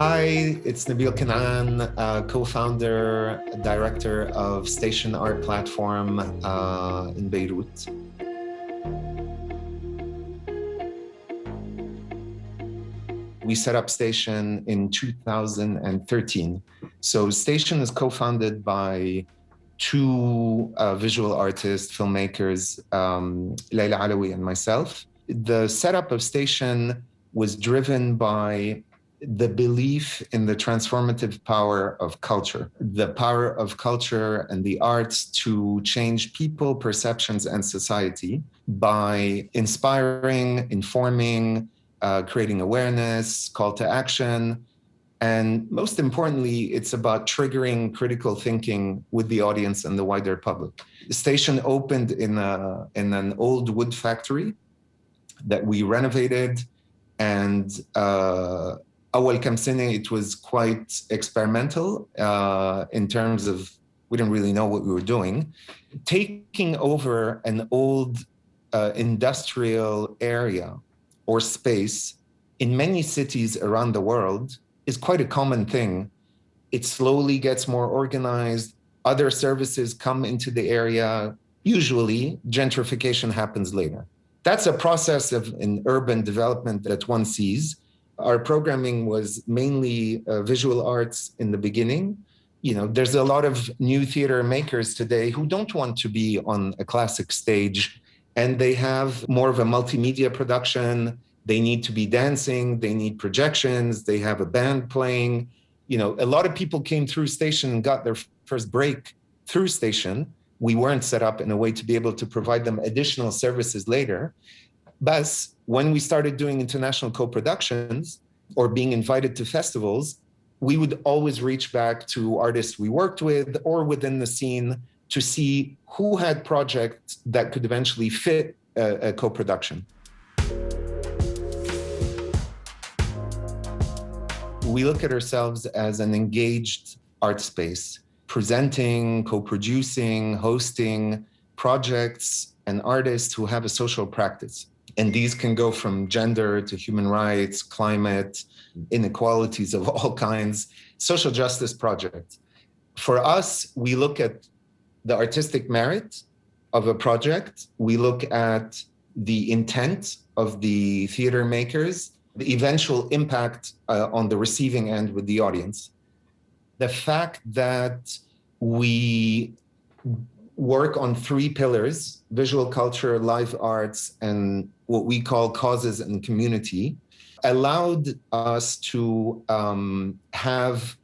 Hi, it's Nabil Canaan, co-founder, director of Station art platform in Beirut. We set up Station in 2013. So Station is co-founded by two visual artists, filmmakers, Layla Alawi and myself. The setup of Station was driven by the belief in the transformative power of culture, the power of culture and the arts to change people, perceptions, and society by inspiring, informing, creating awareness, call to action. And most importantly, it's about triggering critical thinking with the audience and the wider public. The Station opened in an old wood factory that we renovated, and أول كام سنة, it was quite experimental in terms of we didn't really know what we were doing. Taking over an old industrial area or space in many cities around the world is quite a common thing. It slowly gets more organized. Other services come into the area. Usually, gentrification happens later. That's a process of an urban development that one sees. Our programming was mainly visual arts in the beginning. You know, there's a lot of new theater makers today who don't want to be on a classic stage, and they have more of a multimedia production. They need to be dancing, they need projections, they have a band playing. You know, a lot of people came through Station and got their first break through Station. We weren't set up in a way to be able to provide them additional services later. But when we started doing international co-productions or being invited to festivals, we would always reach back to artists we worked with or within the scene to see who had projects that could eventually fit a co-production. We look at ourselves as an engaged art space, presenting, co-producing, hosting projects and artists who have a social practice. And these can go from gender to human rights, climate, inequalities of all kinds, social justice projects. For us, we look at the artistic merit of a project. We look at the intent of the theater makers, the eventual impact on the receiving end with the audience. The fact that we work on three pillars: visual culture, live arts, and what we call causes and community, allowed us to have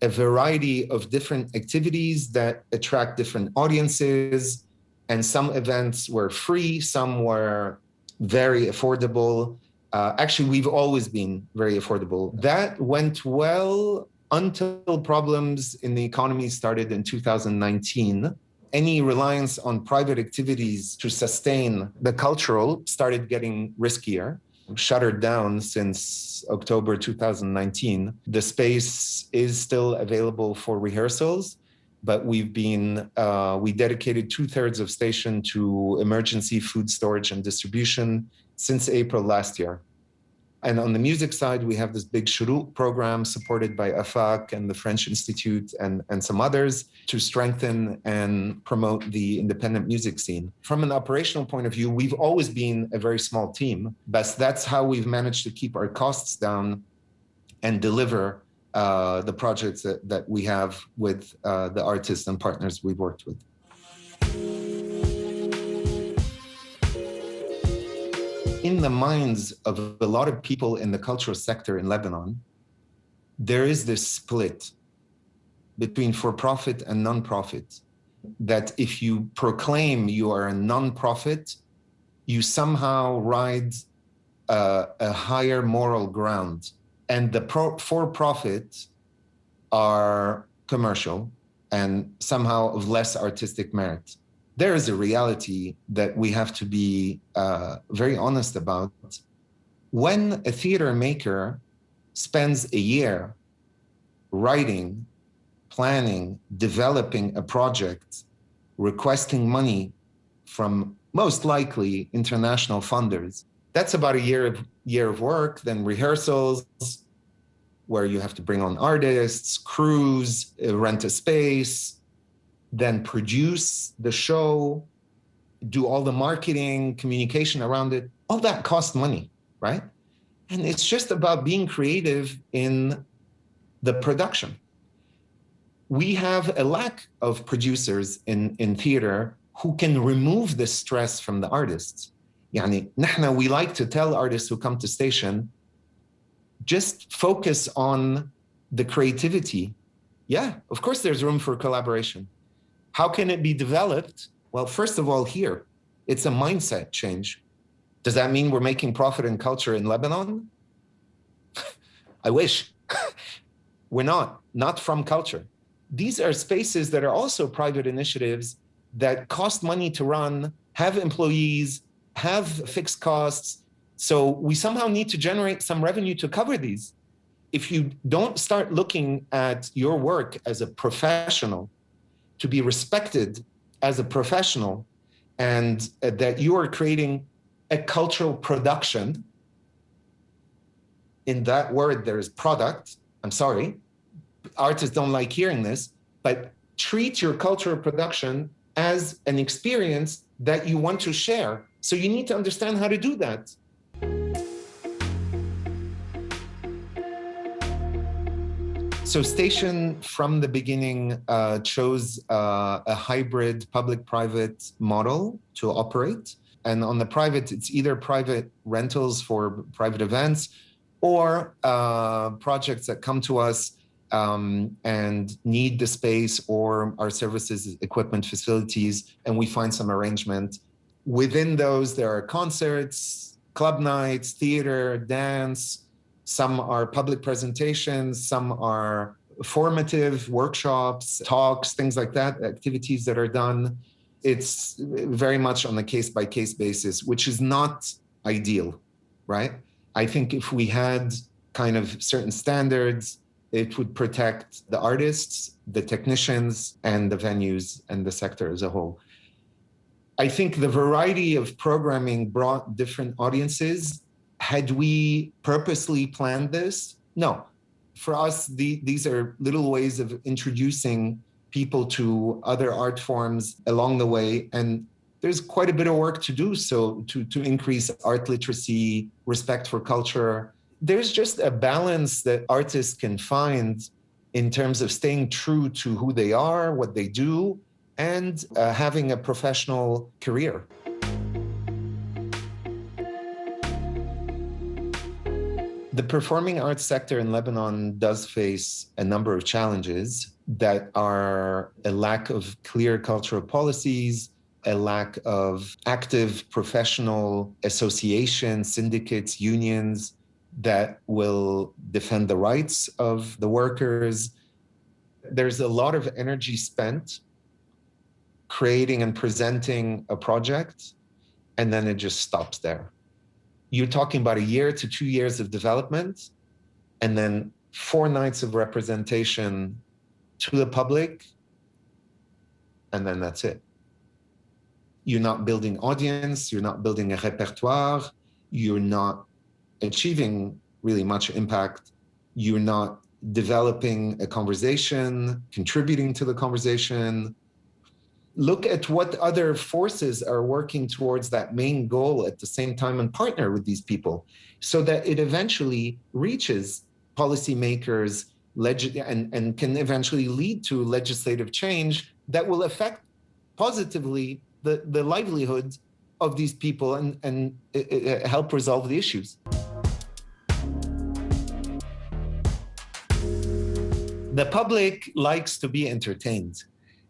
a variety of different activities that attract different audiences. And some events were free, some were very affordable. Actually, we've always been very affordable. That went well until problems in the economy started in 2019. Any reliance on private activities to sustain the cultural started getting riskier, shuttered down since October 2019. The space is still available for rehearsals, but we dedicated 2/3 of Station to emergency food storage and distribution since April last year. And on the music side, we have this big Shuruq program supported by AFAC and the French Institute and some others to strengthen and promote the independent music scene. From an operational point of view, we've always been a very small team, but that's how we've managed to keep our costs down and deliver the projects that we have with the artists and partners we've worked with. In the minds of a lot of people in the cultural sector in Lebanon, there is this split between for-profit and non-profit, that if you proclaim you are a non-profit, you somehow ride a higher moral ground. And the for-profit are commercial and somehow of less artistic merit. There is a reality that we have to be very honest about. When a theater maker spends a year writing, planning, developing a project, requesting money from most likely international funders, that's about a year of work, then rehearsals, where you have to bring on artists, crews, rent a space, then produce the show, do all the marketing, communication around it. All that costs money, right? And it's just about being creative in the production. We have a lack of producers in theater who can remove the stress from the artists. يعني نحن, we like to tell artists who come to Station, just focus on the creativity. Yeah, of course there's room for collaboration. How can it be developed? Well, first of all, here, it's a mindset change. Does that mean we're making profit and culture in Lebanon? I wish. We're not from culture. These are spaces that are also private initiatives that cost money to run, have employees, have fixed costs. So we somehow need to generate some revenue to cover these. If you don't start looking at your work as a professional, to be respected as a professional, and that you are creating a cultural production, in that word there's product, I'm sorry, artists don't like hearing this, but treat your cultural production as an experience that you want to share. So you need to understand how to do that. So Station, from the beginning, chose a hybrid public-private model to operate. And on the private, it's either private rentals for private events or projects that come to us and need the space or our services, equipment, facilities, and we find some arrangement. Within those, there are concerts, club nights, theater, dance. Some are public presentations, some are formative workshops, talks, things like that, activities that are done. It's very much on a case-by-case basis, which is not ideal, right? I think if we had kind of certain standards, it would protect the artists, the technicians, and the venues and the sector as a whole. I think the variety of programming brought different audiences. Had we purposely planned this? No. For us, these are little ways of introducing people to other art forms along the way. And there's quite a bit of work to do so to increase art literacy, respect for culture. There's just a balance that artists can find in terms of staying true to who they are, what they do, and having a professional career. The performing arts sector in Lebanon does face a number of challenges that are a lack of clear cultural policies, a lack of active professional associations, syndicates, unions that will defend the rights of the workers. There's a lot of energy spent creating and presenting a project, and then it just stops there. You're talking about a year to 2 years of development, and then 4 nights of representation to the public, and then that's it. You're not building audience, you're not building a repertoire, you're not achieving really much impact, you're not developing a conversation, contributing to the conversation. Look at what other forces are working towards that main goal at the same time and partner with these people so that it eventually reaches policymakers and can eventually lead to legislative change that will affect positively the livelihood of these people and help resolve the issues. The public likes to be entertained.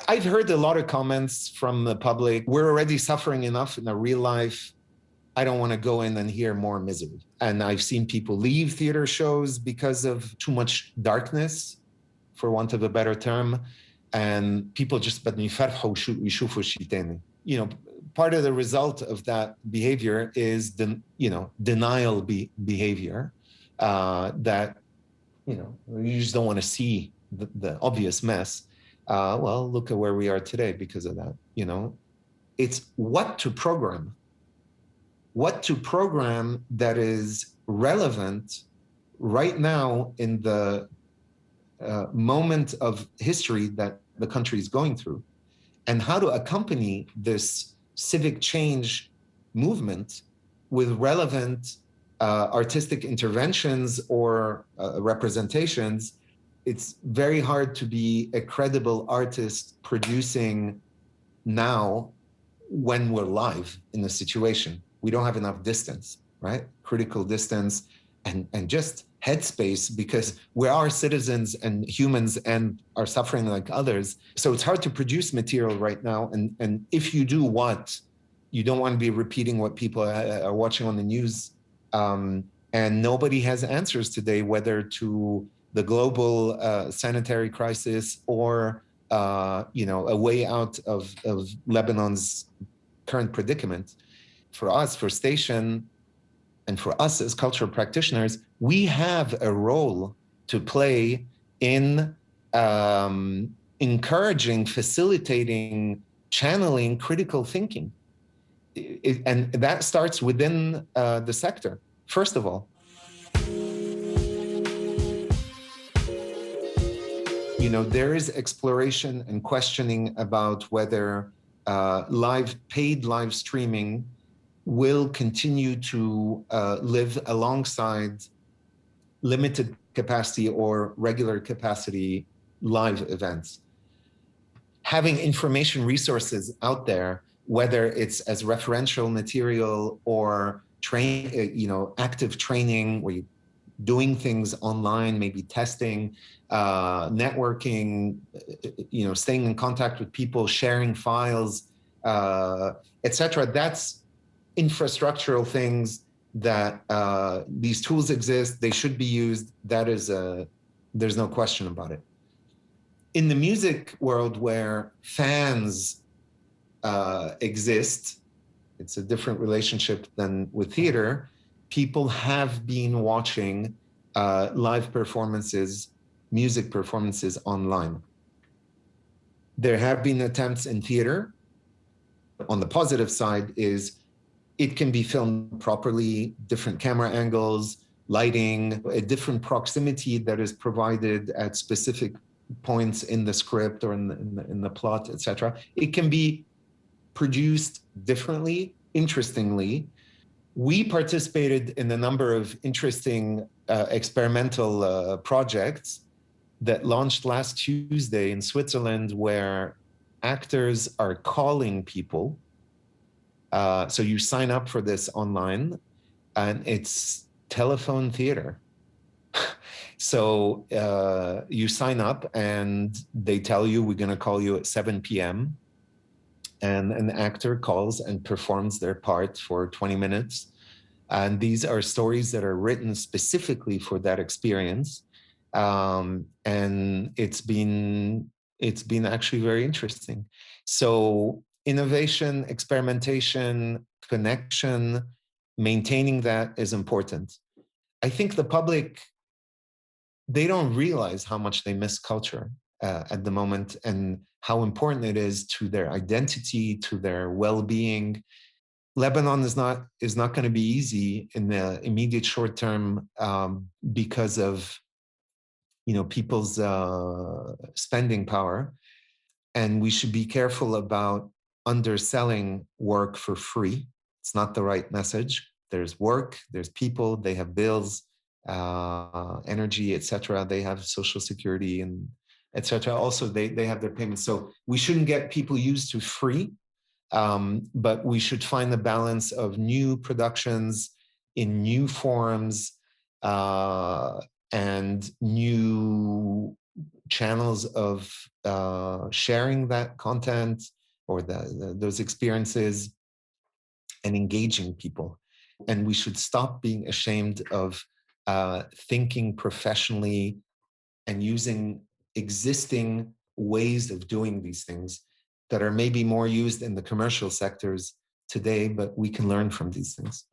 I've heard a lot of comments from the public. We're already suffering enough in our real life. I don't want to go in and hear more misery. And I've seen people leave theater shows because of too much darkness, for want of a better term. And people just, you know, part of the result of that behavior is denial behavior that, you just don't want to see the obvious mess. Well, look at where we are today because of that. It's what to program that is relevant right now in the moment of history that the country is going through, and how to accompany this civic change movement with relevant artistic interventions or representations. It's very hard to be a credible artist producing now when we're live in the situation. We don't have enough distance, right? Critical distance and just headspace, because we are citizens and humans and are suffering like others. So it's hard to produce material right now. And if you do what, you don't want to be repeating what people are watching on the news. And nobody has answers today, whether to the global sanitary crisis or a way out of Lebanon's current predicament. For us, for Station, and for us as cultural practitioners, we have a role to play in encouraging, facilitating, channeling critical thinking. And that starts within the sector, first of all. There is exploration and questioning about whether paid live streaming will continue to live alongside limited capacity or regular capacity live events. Having information resources out there, whether it's as referential material or active training where you're doing things online, maybe testing, networking, staying in contact with people, sharing files, etc. That's infrastructural things that these tools exist, they should be used. There's no question about it. In the music world where fans exist, it's a different relationship than with theater. People have been watching live performances, music performances online. There have been attempts in theater. On the positive side is it can be filmed properly, different camera angles, lighting, a different proximity that is provided at specific points in the script or in the plot, etc. It can be produced differently, interestingly. We participated in a number of interesting experimental projects that launched last Tuesday in Switzerland, where actors are calling people. So you sign up for this online, and it's telephone theater. So you sign up and they tell you, we're going to call you at 7 p.m. And an actor calls and performs their part for 20 minutes. And these are stories that are written specifically for that experience. And it's been actually very interesting. So innovation, experimentation, connection, maintaining that is important. I think the public, they don't realize how much they miss culture at the moment and how important it is to their identity, to their well-being. Lebanon is not going to be easy in the immediate short term because of people's spending power, and we should be careful about underselling work for free. It's not the right message. There's work, there's people, they have bills, energy, etc. They have social security and etc. Also, they have their payments. So we shouldn't get people used to free, but we should find the balance of new productions in new forms and new channels of sharing that content or those experiences and engaging people. And we should stop being ashamed of thinking professionally and using existing ways of doing these things that are maybe more used in the commercial sectors today, but we can learn from these things.